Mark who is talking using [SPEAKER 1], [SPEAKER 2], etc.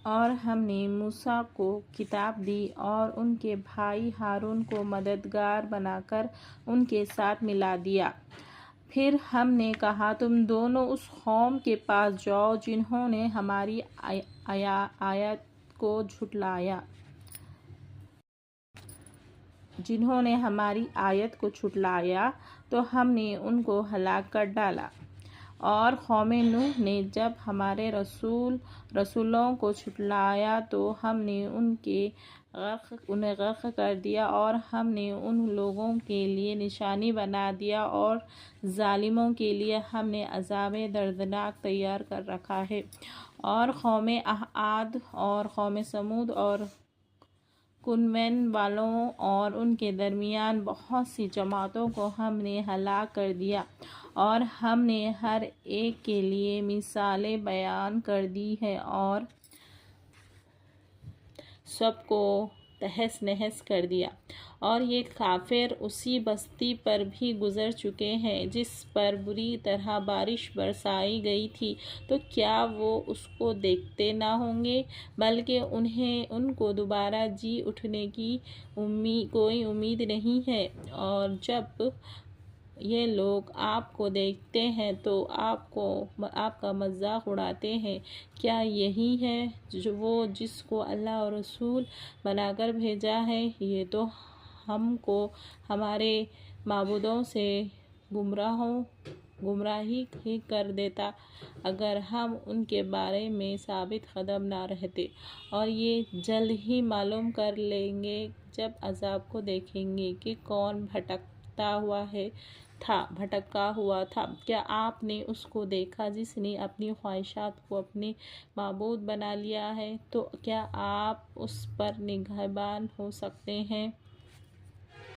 [SPEAKER 1] اور ہم نے موسیٰ کو کتاب دی اور ان کے بھائی ہارون کو مددگار بنا کر ان کے ساتھ ملا دیا۔ پھر ہم نے کہا تم دونوں اس قوم کے پاس جاؤ جنہوں نے ہماری آیت کو جھٹلایا تو ہم نے ان کو ہلاک کر ڈالا۔ اور قوم نوح نے جب ہمارے رسولوں کو جھٹلایا تو ہم نے انہیں غرق کر دیا اور ہم نے ان لوگوں کے لیے نشانی بنا دیا اور ظالموں کے لیے ہم نے عذاب دردناک تیار کر رکھا ہے۔ اور قوم عاد اور قوم سمود اور کنعان والوں اور ان کے درمیان بہت سی جماعتوں کو ہم نے ہلاک کر دیا اور ہم نے ہر ایک کے لیے مثالیں بیان کر دی ہیں اور سب کو تہس نہس کر دیا۔ اور یہ کافر اسی بستی پر بھی گزر چکے ہیں جس پر بری طرح بارش برسائی گئی تھی، تو کیا وہ اس کو دیکھتے نہ ہوں گے؟ بلکہ ان کو دوبارہ جی اٹھنے کی کوئی امید نہیں ہے۔ اور جب یہ لوگ آپ کو دیکھتے ہیں تو آپ کا مذاق اڑاتے ہیں۔ کیا یہی ہے وہ جس کو اللہ اور رسول بنا کر بھیجا ہے؟ یہ تو ہم کو ہمارے معبودوں سے گمراہی ہی کر دیتا اگر ہم ان کے بارے میں ثابت قدم نہ رہتے۔ اور یہ جلد ہی معلوم کر لیں گے جب عذاب کو دیکھیں گے کہ کون بھٹکا ہوا تھا۔ کیا آپ نے اس کو دیکھا جس نے اپنی خواہشات کو اپنے معبود بنا لیا ہے؟ تو کیا آپ اس پر نگہبان ہو سکتے ہیں؟